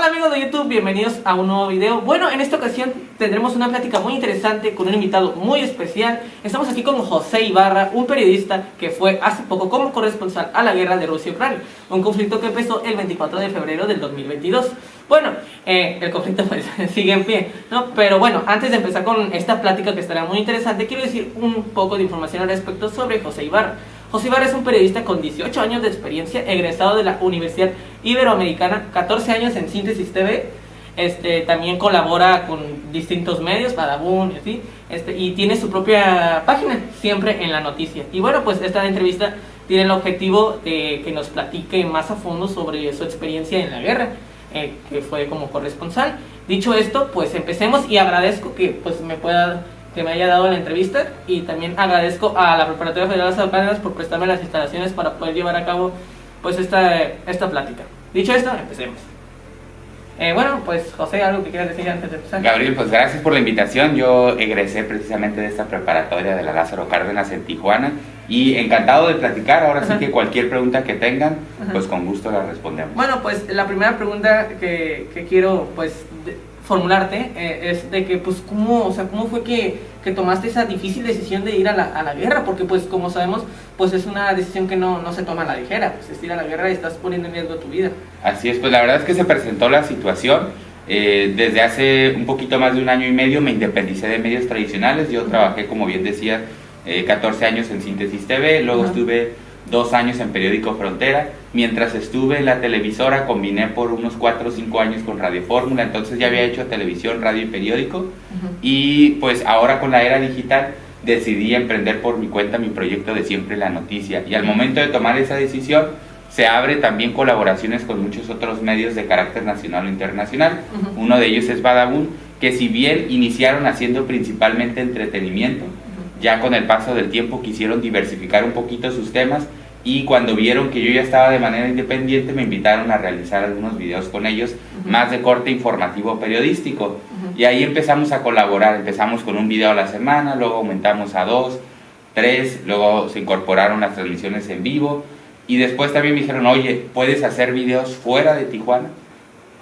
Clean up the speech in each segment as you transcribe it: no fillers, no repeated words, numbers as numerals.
amigos de YouTube? Bienvenidos a un nuevo video. Bueno, en esta ocasión tendremos una plática muy interesante con un invitado muy especial. Estamos aquí con José Ibarra, un periodista que fue hace poco como corresponsal a la guerra de Rusia y Ucrania, un conflicto que empezó el 24 de febrero del 2022. Bueno, el conflicto pues sigue en pie, ¿no? Pero bueno, antes de empezar con esta plática que estará muy interesante, quiero decir un poco de información al respecto sobre José Ibarra. José Ibarra es un periodista con 18 años de experiencia, egresado de la Universidad Iberoamericana, 14 años en Síntesis TV. También colabora con distintos medios, Badabun, ¿sí? Y tiene su propia página, siempre en la noticia. Y bueno, pues esta entrevista tiene el objetivo de que nos platique más a fondo sobre su experiencia en la guerra, que fue como corresponsal. Dicho esto, pues empecemos, y agradezco que pues que me haya dado la entrevista, y también agradezco a la Preparatoria Federal de San Cárdenas por prestarme las instalaciones para poder llevar a cabo pues esta plática. Dicho esto, empecemos. Bueno, pues José, ¿algo que quieras decir antes de empezar? Gabriel, pues gracias por la invitación. Yo egresé precisamente de esta preparatoria de la Lázaro Cárdenas en Tijuana y encantado de platicar. Ahora sí que cualquier pregunta que tengan, pues con gusto la respondemos. Bueno, pues la primera pregunta que quiero pues formularte es de que pues cómo fue que tomaste esa difícil decisión de ir a la guerra, porque pues como sabemos pues es una decisión que no se toma a la ligera, pues es ir a la guerra y estás poniendo en riesgo tu vida. Así es, pues la verdad es que se presentó la situación. Desde hace un poquito más de un año y medio me independicé de medios tradicionales. Yo trabajé, como bien decía, 14 años en Síntesis TV, luego estuve 2 años en Periódico Frontera. Mientras estuve en la televisora combiné por unos 4 o 5 años con Radio Fórmula, entonces ya había hecho televisión, radio y periódico. Y pues ahora con la era digital decidí emprender por mi cuenta mi proyecto de Siempre la Noticia, y al momento de tomar esa decisión se abre también colaboraciones con muchos otros medios de carácter nacional o internacional. Uno de ellos es Badabun, que si bien iniciaron haciendo principalmente entretenimiento, ya con el paso del tiempo quisieron diversificar un poquito sus temas, y cuando vieron que yo ya estaba de manera independiente me invitaron a realizar algunos videos con ellos, más de corte informativo periodístico. Y ahí empezamos a colaborar. Empezamos con un video a la semana, luego aumentamos a 2, 3, luego se incorporaron las transmisiones en vivo, y después también me dijeron, oye, ¿puedes hacer videos fuera de Tijuana?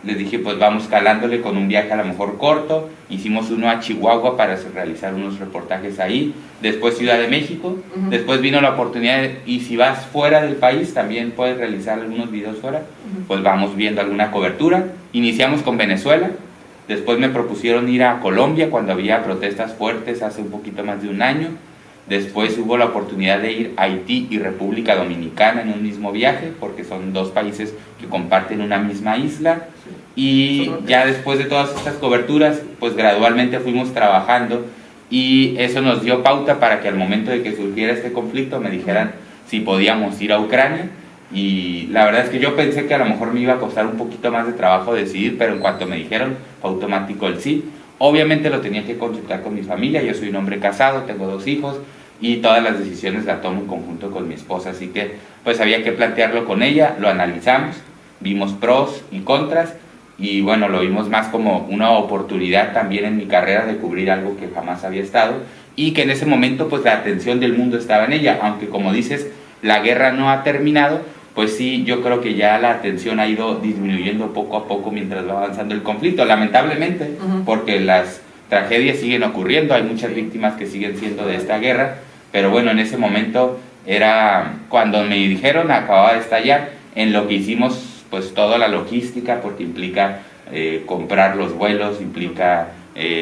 Les dije, pues vamos calándole con un viaje a lo mejor corto. Hicimos uno a Chihuahua para realizar unos reportajes ahí, después Ciudad de México, después vino la oportunidad y si vas fuera del país también puedes realizar algunos videos fuera, pues vamos viendo alguna cobertura. Iniciamos con Venezuela, después me propusieron ir a Colombia cuando había protestas fuertes hace un poquito más de un año. Después hubo la oportunidad de ir a Haití y República Dominicana en un mismo viaje, porque son 2 países que comparten una misma isla. Y ya después de todas estas coberturas, pues gradualmente fuimos trabajando, y eso nos dio pauta para que al momento de que surgiera este conflicto me dijeran si podíamos ir a Ucrania. Y la verdad es que yo pensé que a lo mejor me iba a costar un poquito más de trabajo decidir, pero en cuanto me dijeron, fue automático el sí. Obviamente lo tenía que consultar con mi familia. Yo soy un hombre casado, tengo 2 hijos, y todas las decisiones las tomo en conjunto con mi esposa, así que pues había que plantearlo con ella. Lo analizamos, vimos pros y contras, y bueno, lo vimos más como una oportunidad también en mi carrera de cubrir algo que jamás había estado, y que en ese momento pues la atención del mundo estaba en ella, aunque como dices, la guerra no ha terminado. Pues sí, yo creo que ya la atención ha ido disminuyendo poco a poco mientras va avanzando el conflicto, lamentablemente, porque las tragedias siguen ocurriendo, hay muchas víctimas que siguen siendo de esta guerra, pero bueno, en ese momento era cuando me dijeron, acababa de estallar, en lo que hicimos pues toda la logística, porque implica comprar los vuelos, implica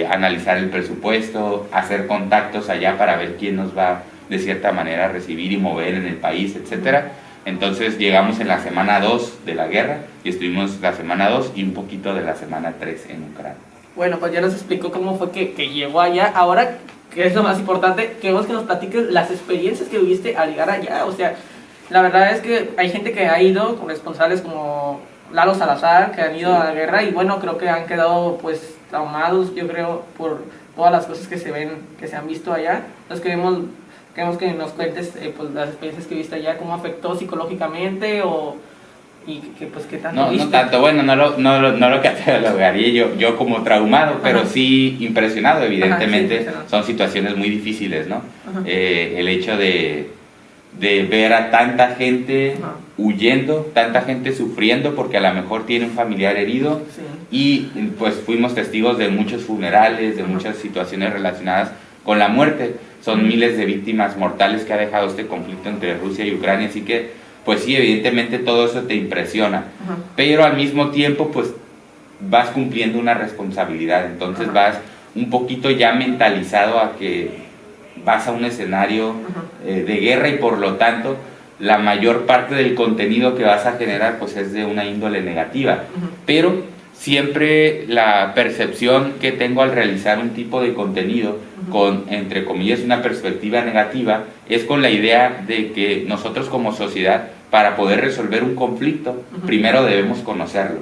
analizar el presupuesto, hacer contactos allá para ver quién nos va de cierta manera a recibir y mover en el país, etcétera. Entonces llegamos en la semana 2 de la guerra, y estuvimos la semana 2 y un poquito de la semana 3 en Ucrania. Bueno, pues ya nos explicó cómo fue que llegó allá. Ahora, que es lo más importante, queremos que nos platiques las experiencias que viviste al llegar allá. O sea, la verdad es que hay gente que ha ido, responsables como Lalo Salazar, que han ido a la guerra, y bueno, creo que han quedado pues traumados, yo creo, por todas las cosas que se han visto allá. Entonces queremos que nos cuentes pues las experiencias que viste allá, cómo afectó psicológicamente, y que pues qué tanto viste. No tanto, bueno, no lo catalogaría yo como traumado, pero sí impresionado, evidentemente. Sí, son situaciones muy difíciles, ¿no? El hecho de de ver a tanta gente huyendo, tanta gente sufriendo porque a lo mejor tiene un familiar herido, Sí. y pues fuimos testigos de muchos funerales, de muchas situaciones relacionadas con la muerte. Son miles de víctimas mortales que ha dejado este conflicto entre Rusia y Ucrania, así que pues sí, evidentemente todo eso te impresiona, pero al mismo tiempo pues vas cumpliendo una responsabilidad, entonces vas un poquito ya mentalizado a que vas a un escenario de guerra, y por lo tanto la mayor parte del contenido que vas a generar pues es de una índole negativa, pero siempre la percepción que tengo al realizar un tipo de contenido con, entre comillas, una perspectiva negativa, es con la idea de que nosotros como sociedad, para poder resolver un conflicto, primero debemos conocerlo.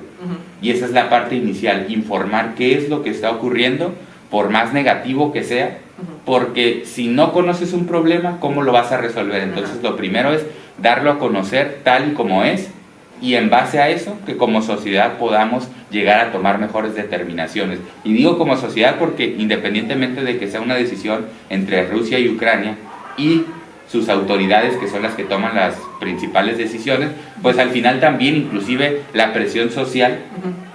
Y esa es la parte inicial, informar qué es lo que está ocurriendo, por más negativo que sea, porque si no conoces un problema, ¿cómo lo vas a resolver? Entonces lo primero es darlo a conocer tal y como es, y en base a eso, que como sociedad podamos llegar a tomar mejores determinaciones. Y digo como sociedad porque independientemente de que sea una decisión entre Rusia y Ucrania y sus autoridades, que son las que toman las principales decisiones, pues al final también inclusive la presión social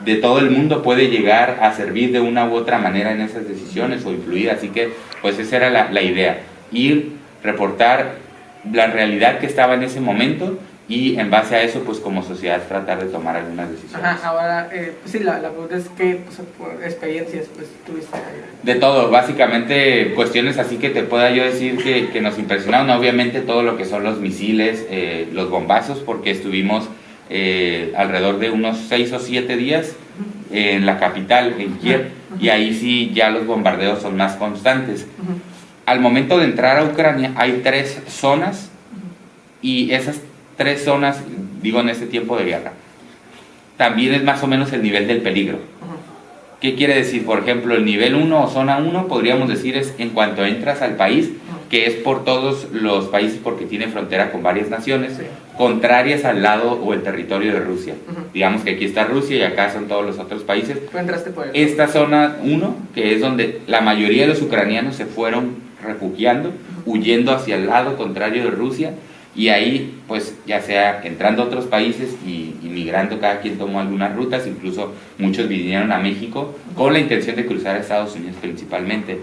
de todo el mundo puede llegar a servir de una u otra manera en esas decisiones o influir. Así que pues esa era la idea, ir, reportar la realidad que estaba en ese momento, y en base a eso pues como sociedad tratar de tomar algunas decisiones. Ahora, pues sí, la pregunta es qué pues, experiencias pues tuviste ahí. De todo, básicamente cuestiones así que te pueda yo decir que nos impresionaron, obviamente todo lo que son los misiles, los bombazos, porque estuvimos alrededor de unos 6 o 7 días en la capital, en Kiev, y ahí sí ya los bombardeos son más constantes. Al momento de entrar a Ucrania hay 3 zonas, y esas 3 zonas, digo en este tiempo de guerra, también es más o menos el nivel del peligro. ¿Qué quiere decir? Por ejemplo, el nivel 1 o zona 1, podríamos decir, es en cuanto entras al país, que es por todos los países porque tiene frontera con varias naciones contrarias al lado o el territorio de Rusia. Digamos que aquí está Rusia y acá son todos los otros países. ¿Tú entraste por Esta zona 1, que es donde la mayoría de los ucranianos se fueron refugiando, huyendo hacia el lado contrario de Rusia, y ahí pues ya sea entrando a otros países y migrando, cada quien tomó algunas rutas, incluso muchos vinieron a México con la intención de cruzar a Estados Unidos principalmente.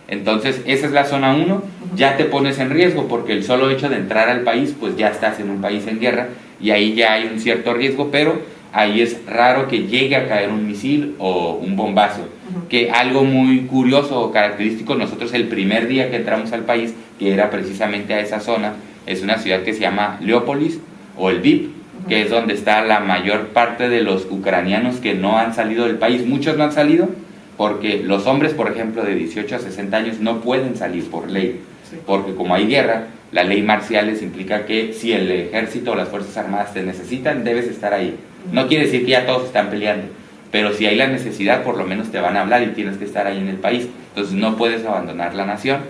Entonces esa es la zona 1, ya te pones en riesgo porque el solo hecho de entrar al país pues ya estás en un país en guerra, y ahí ya hay un cierto riesgo, pero ahí es raro que llegue a caer un misil o un bombazo. Que algo muy curioso o característico, nosotros el primer día que entramos al país, que era precisamente a esa zona, es una ciudad que se llama Leópolis o el Lviv, que es donde está la mayor parte de los ucranianos que no han salido del país. Muchos no han salido porque los hombres, por ejemplo, de 18 a 60 años no pueden salir por ley, porque como hay guerra, la ley marcial les implica que si el ejército o las fuerzas armadas te necesitan, debes estar ahí. No quiere decir que ya todos están peleando, pero si hay la necesidad, por lo menos te van a hablar y tienes que estar ahí en el país. Entonces no puedes abandonar la nación,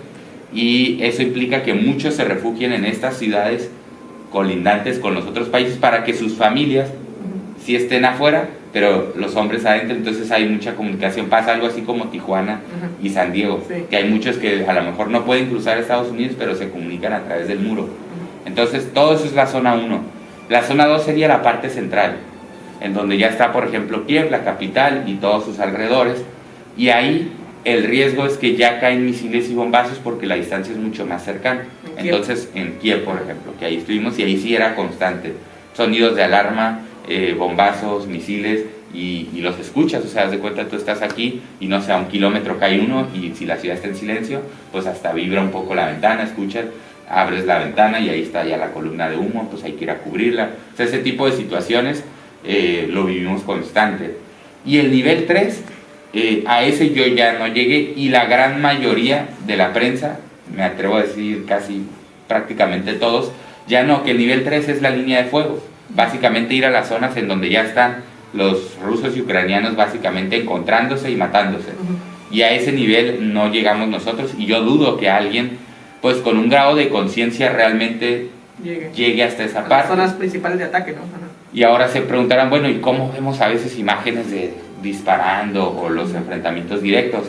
y eso implica que muchos se refugien en estas ciudades colindantes con los otros países para que sus familias sí estén afuera, pero los hombres adentro. Entonces hay mucha comunicación. Pasa algo así como Tijuana y San Diego, que hay muchos que a lo mejor no pueden cruzar a Estados Unidos, pero se comunican a través del muro. Entonces todo eso es la zona 1. La zona 2 sería la parte central, en donde ya está, por ejemplo, Kiev, la capital, y todos sus alrededores, y ahí el riesgo es que ya caen misiles y bombazos porque la distancia es mucho más cercana. Entonces en Kiev, por ejemplo, que ahí estuvimos, y ahí sí era constante, sonidos de alarma, bombazos, misiles, y los escuchas. O sea, haz de cuenta, tú estás aquí y no sé, a 1 kilómetro cae uno, y si la ciudad está en silencio, pues hasta vibra un poco la ventana, escuchas, abres la ventana y ahí está ya la columna de humo, pues hay que ir a cubrirla. O sea, ese tipo de situaciones lo vivimos constante. Y el nivel 3, a ese yo ya no llegué, y la gran mayoría de la prensa, me atrevo a decir casi prácticamente todos, ya no, que el nivel 3 es la línea de fuego. Básicamente ir a las zonas en donde ya están los rusos y ucranianos básicamente encontrándose y matándose. Y a ese nivel no llegamos nosotros, y yo dudo que alguien pues con un grado de conciencia realmente llegue hasta esa parte. Las zonas principales de ataque, ¿no? Y ahora se preguntarán, bueno, ¿y cómo vemos a veces imágenes de disparando o los enfrentamientos directos?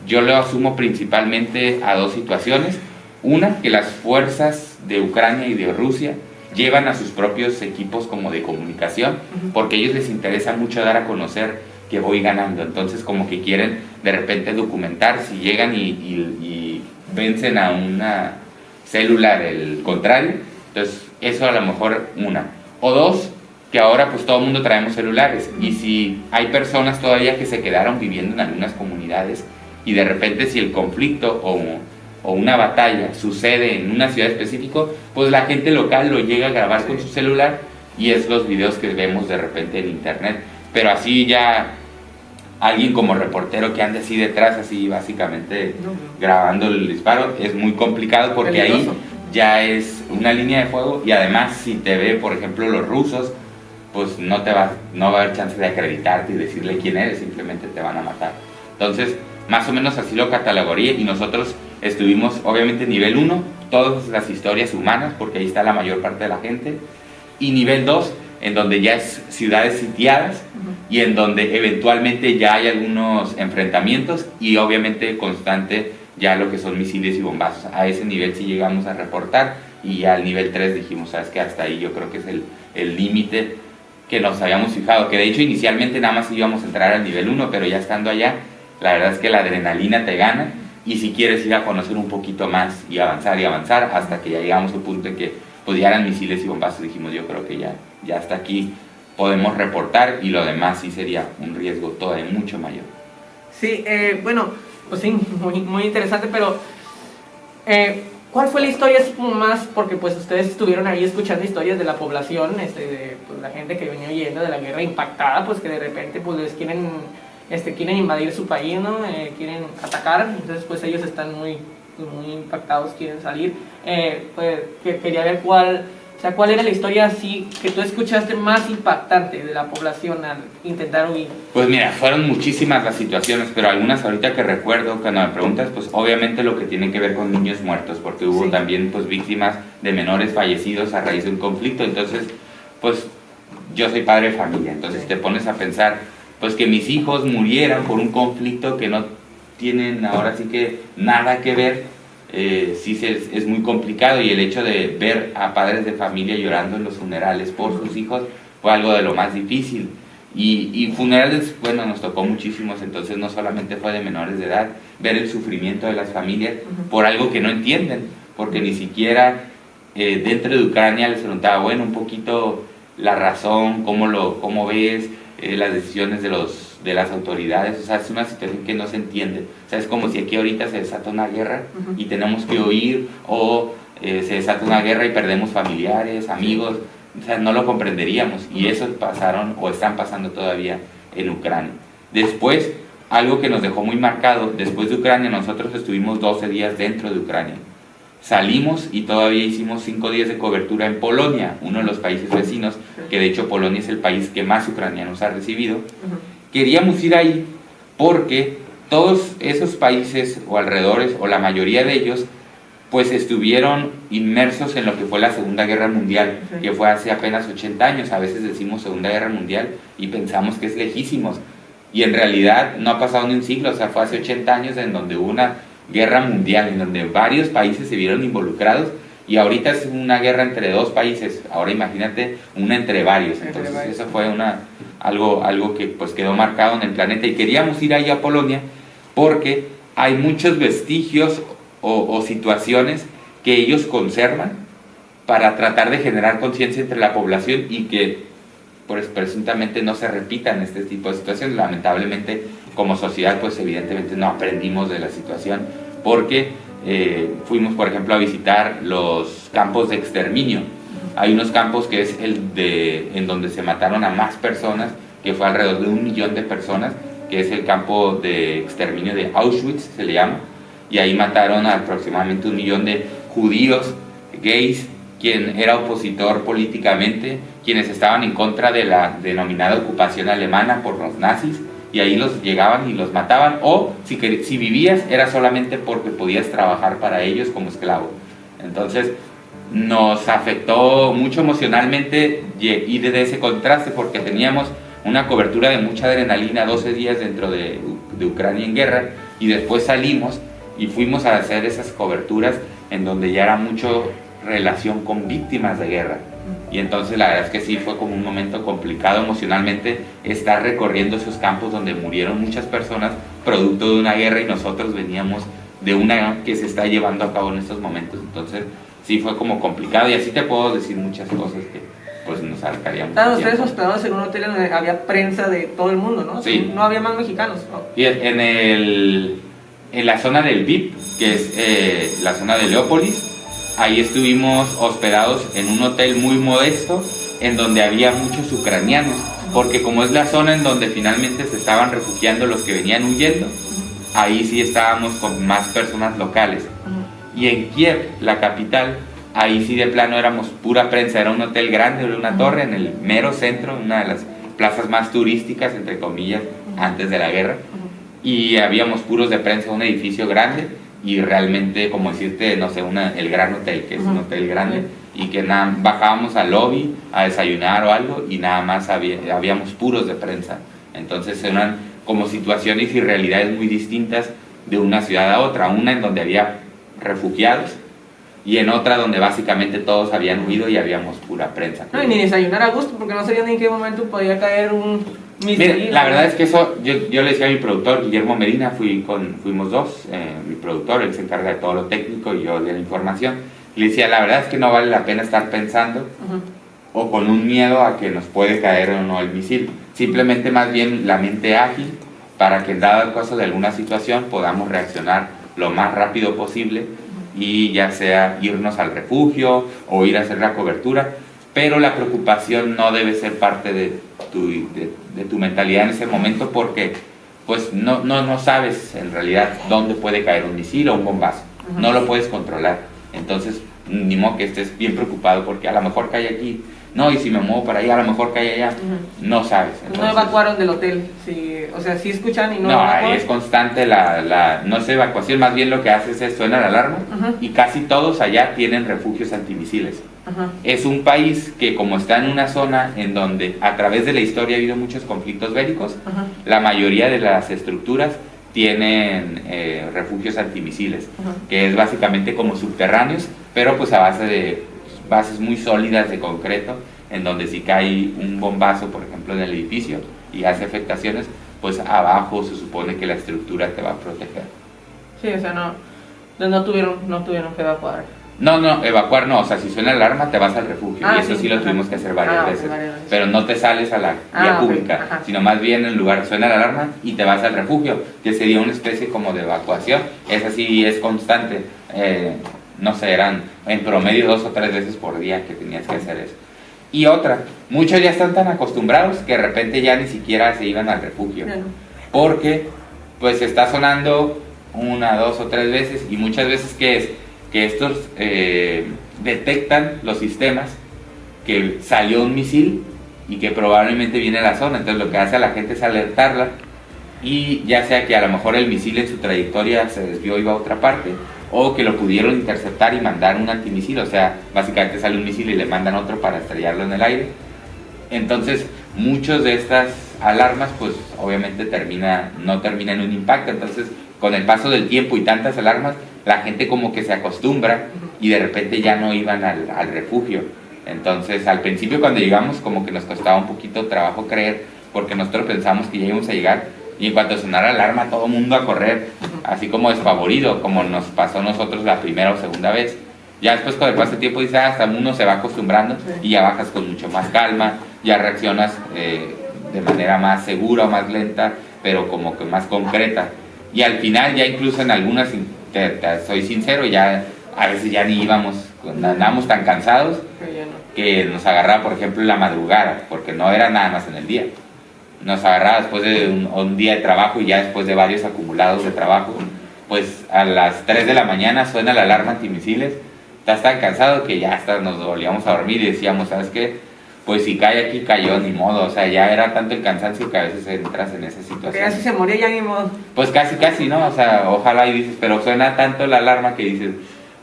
Yo lo asumo principalmente a 2 situaciones. Una, que las fuerzas de Ucrania y de Rusia llevan a sus propios equipos como de comunicación, porque a ellos les interesa mucho dar a conocer que voy ganando. Entonces como que quieren de repente documentar si llegan y vencen a una célula del contrario. Entonces eso a lo mejor una. O dos, que ahora pues todo el mundo traemos celulares, y si hay personas todavía que se quedaron viviendo en algunas comunidades y de repente si el conflicto o una batalla sucede en una ciudad específica, pues la gente local lo llega a grabar con su celular y es los videos que vemos de repente en internet. Pero así ya alguien como reportero que ande así detrás, así básicamente grabando el disparo, es muy complicado, porque peligroso. Ahí ya es una línea de fuego, y además si te ve, por ejemplo, los rusos, pues no va a haber chance de acreditarte y decirle quién eres, simplemente te van a matar. Entonces, más o menos así lo catalogaría, y nosotros estuvimos obviamente nivel 1, todas las historias humanas, porque ahí está la mayor parte de la gente, y nivel 2, en donde ya es ciudades sitiadas, y en donde eventualmente ya hay algunos enfrentamientos, y obviamente constante ya lo que son misiles y bombazos. A ese nivel sí llegamos a reportar, y ya al nivel 3 dijimos, sabes que hasta ahí yo creo que es el límite que nos habíamos fijado, que de hecho inicialmente nada más íbamos a entrar al nivel 1, pero ya estando allá, la verdad es que la adrenalina te gana, y si quieres ir a conocer un poquito más y avanzar, hasta que ya llegamos a un punto en que pues ya eran misiles y bombazos, dijimos, yo creo que ya hasta aquí podemos reportar, y lo demás sí sería un riesgo todavía mucho mayor. Sí, bueno, pues sí, muy interesante, pero ¿cuál fue la historia así como más? Porque pues ustedes estuvieron ahí escuchando historias de la población, de pues, la gente que venía huyendo de la guerra impactada, pues que de repente pues les quieren invadir su país, ¿no? Quieren atacar, entonces pues ellos están muy impactados, quieren salir. Pues quería ver cuál era la historia así que tú escuchaste más impactante de la población al intentar huir. Pues mira, fueron muchísimas las situaciones, pero algunas ahorita que recuerdo, cuando me preguntas, pues obviamente lo que tiene que ver con niños muertos, porque hubo también pues víctimas de menores fallecidos a raíz de un conflicto. Entonces pues yo soy padre de familia, entonces te pones a pensar pues que mis hijos murieran por un conflicto que no tienen ahora sí que nada que ver. Sí es muy complicado, y el hecho de ver a padres de familia llorando en los funerales por sus hijos fue algo de lo más difícil. Y funerales, bueno, nos tocó muchísimos, entonces no solamente fue de menores de edad, ver el sufrimiento de las familias por algo que no entienden, porque ni siquiera dentro de Ucrania les preguntaba, bueno, un poquito la razón, cómo ves las decisiones de las autoridades. O sea, es una situación que no se entiende. O sea, es como si aquí ahorita se desata una guerra y tenemos que huir, o se desata una guerra y perdemos familiares, amigos. O sea, no lo comprenderíamos, y eso pasaron o están pasando todavía en Ucrania. Después, algo que nos dejó muy marcado, después de Ucrania nosotros estuvimos 12 días dentro de Ucrania. Salimos y todavía hicimos 5 días de cobertura en Polonia, uno de los países vecinos, que de hecho Polonia es el país que más ucranianos ha recibido. Queríamos ir ahí porque todos esos países o alrededores, o la mayoría de ellos, pues estuvieron inmersos en lo que fue la Segunda Guerra Mundial, que fue hace apenas 80 años. A veces decimos Segunda Guerra Mundial y pensamos que es lejísimos, y en realidad no ha pasado ni un siglo. O sea, fue hace 80 años en donde hubo una guerra mundial, en donde varios países se vieron involucrados, y ahorita es una guerra entre 2 países, ahora imagínate una entre varios. Entonces eso fue algo que pues quedó marcado en el planeta, y queríamos ir ahí a Polonia porque hay muchos vestigios o situaciones que ellos conservan para tratar de generar conciencia entre la población, y que pues presuntamente no se repitan este tipo de situaciones. Lamentablemente como sociedad pues evidentemente no aprendimos de la situación, porque fuimos por ejemplo a visitar los campos de exterminio. Hay unos campos que es en donde se mataron a más personas, que fue alrededor de 1 millón de personas, que es el campo de exterminio de Auschwitz, se le llama, y ahí mataron a aproximadamente 1 millón de judíos, gays, quien era opositor políticamente, quienes estaban en contra de la denominada ocupación alemana por los nazis, y ahí los llegaban y los mataban, o si vivías era solamente porque podías trabajar para ellos como esclavo. Entonces nos afectó mucho emocionalmente ir de ese contraste, porque teníamos una cobertura de mucha adrenalina, 12 días dentro de Ucrania en guerra, y después salimos y fuimos a hacer esas coberturas en donde ya era mucho relación con víctimas de guerra. Y entonces la verdad es que sí fue como un momento complicado emocionalmente estar recorriendo esos campos donde murieron muchas personas producto de una guerra y nosotros veníamos de una que se está llevando a cabo en estos momentos. Entonces sí fue como complicado y así te puedo decir muchas cosas que pues nos abarcarían. Estaban ustedes hospedados en un hotel donde había prensa de todo el mundo, ¿no? Sí. No había más mexicanos, ¿no? Y en la zona del VIP, que es la zona de Leópolis, ahí estuvimos hospedados en un hotel muy modesto en donde había muchos ucranianos, porque como es la zona en donde finalmente se estaban refugiando los que venían huyendo, ahí sí estábamos con más personas locales. Y en Kiev, la capital, ahí sí de plano éramos pura prensa, era un hotel grande, era una torre en el mero centro, una de las plazas más turísticas, entre comillas, antes de la guerra, y habíamos puros de prensa, un edificio grande, y realmente, como decirte, no sé, el Gran Hotel, que es un hotel grande, y que bajábamos al lobby a desayunar o algo, y nada más habíamos puros de prensa. Entonces eran como situaciones y realidades muy distintas de una ciudad a otra, una en donde había refugiados, y en otra donde básicamente todos habían huido y habíamos pura prensa. No, y ni desayunar a gusto, porque no sabía ni en qué momento podía caer un misil. Mira, la verdad es que eso, yo le decía a mi productor, Guillermo Medina, fuimos dos, mi productor, él se encarga de todo lo técnico y yo de la información, y le decía, la verdad es que no vale la pena estar pensando o con un miedo a que nos puede caer o no el misil, simplemente más bien la mente ágil para que en dado caso de alguna situación podamos reaccionar lo más rápido posible y ya sea irnos al refugio o ir a hacer la cobertura, pero la preocupación no debe ser parte de tu mentalidad en ese momento porque pues no sabes en realidad dónde puede caer un misil o un bombazo, no lo puedes controlar, entonces ni modo que estés bien preocupado porque a lo mejor cae aquí, no, y si me muevo para allá a lo mejor cae allá, no sabes. Entonces, no evacuaron del hotel, sí, o sea, sí escuchan y no evacuan. Es constante no es evacuación, más bien lo que haces es suena la alarma y casi todos allá tienen refugios antimisiles. Es un país que como está en una zona en donde a través de la historia ha habido muchos conflictos bélicos, la mayoría de las estructuras tienen refugios antimisiles, que es básicamente como subterráneos, pero pues a base de bases muy sólidas de concreto, en donde si cae un bombazo, por ejemplo, en el edificio y hace afectaciones, pues abajo se supone que la estructura te va a proteger. Sí, o sea, no tuvieron que evacuar. No, evacuar no, o sea, si suena la alarma te vas al refugio, y eso sí lo tuvimos que hacer varias veces, pero no te sales a la vía pública, sino más bien en lugar suena la alarma y te vas al refugio, que sería una especie como de evacuación, esa sí es constante, no sé, eran en promedio 2 o 3 veces por día que tenías que hacer eso. Y otra, muchos ya están tan acostumbrados que de repente ya ni siquiera se iban al refugio, porque pues está sonando 1, 2 o 3 veces, y muchas veces que es que estos detectan los sistemas que salió un misil y que probablemente viene a la zona, entonces lo que hace a la gente es alertarla, y ya sea que a lo mejor el misil en su trayectoria se desvió y iba a otra parte, o que lo pudieron interceptar y mandar un antimisil, o sea, básicamente sale un misil y le mandan otro para estrellarlo en el aire. Entonces, muchas de estas alarmas, pues obviamente no terminan en un impacto, entonces con el paso del tiempo y tantas alarmas, la gente como que se acostumbra y de repente ya no iban al refugio. Entonces, al principio cuando llegamos como que nos costaba un poquito trabajo creer, porque nosotros pensamos que ya íbamos a llegar, y en cuanto sonara la alarma todo el mundo a correr, así como despavorido, como nos pasó a nosotros la primera o segunda vez. Ya después con el paso del tiempo dices, hasta uno se va acostumbrando y ya bajas con mucho más calma, ya reaccionas de manera más segura o más lenta, pero como que más concreta. Y al final ya incluso en algunas, soy sincero, ya a veces ya ni íbamos, andábamos tan cansados que nos agarraba, por ejemplo, en la madrugada, porque no era nada más en el día. Nos agarraba después de un día de trabajo y ya después de varios acumulados de trabajo, pues a las 3 de la mañana suena la alarma antimisiles, estás tan cansado que ya hasta nos volvíamos a dormir y decíamos, ¿sabes qué? Pues si cae aquí, cayó, ni modo, o sea, ya era tanto el cansancio que a veces entras en esa situación. Que así se moría ya ni modo. Pues casi, ¿no? O sea, ojalá y dices, pero suena tanto la alarma que dices,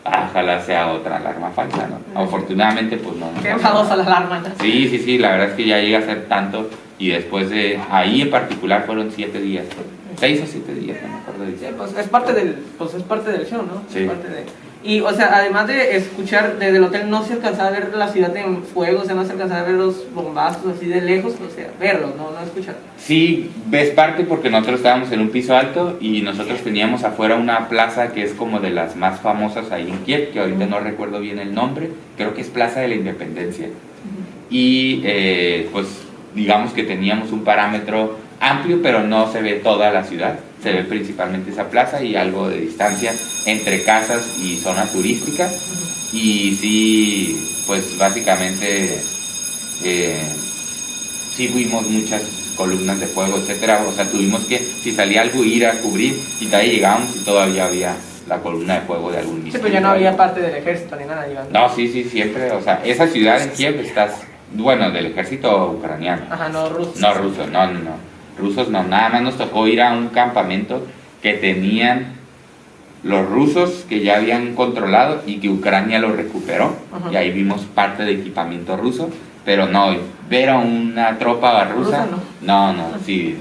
ojalá sea otra alarma falsa, ¿no? Afortunadamente, pues no. Qué enfadosa la alarma, ¿no? Sí, la verdad es que ya llega a ser tanto, y después de ahí en particular fueron 7 días, 6 o 7 días, no me acuerdo. Sí, pues es parte del show, ¿no? Sí. Es parte Y, o sea, además de escuchar desde el hotel, no se alcanzaba a ver la ciudad en fuego, o sea, no se alcanzaba a ver los bombazos así de lejos, o sea, verlos, no escuchar. Sí, ves parte porque nosotros estábamos en un piso alto y nosotros teníamos afuera una plaza que es como de las más famosas ahí en Kiev, que ahorita no recuerdo bien el nombre, creo que es Plaza de la Independencia. Y pues digamos que teníamos un parámetro amplio, pero no se ve toda la ciudad, se ve principalmente esa plaza y algo de distancia entre casas y zona turística. Y sí, pues básicamente sí vimos muchas columnas de fuego, etcétera. O sea, tuvimos que, si salía algo, ir a cubrir, y todavía llegamos y todavía había la columna de fuego de algún misil. Sí, pero ya no había parte del ejército ni nada llegando. No, sí, siempre. O sea, esa ciudad en Kiev estás, bueno, del ejército ucraniano. Ajá, no ruso. No ruso, no. Rusos no, nada más nos tocó ir a un campamento que tenían los rusos que ya habían controlado y que Ucrania lo recuperó. Y ahí vimos parte de equipamiento ruso, pero no, ver a una tropa rusa, no, sí,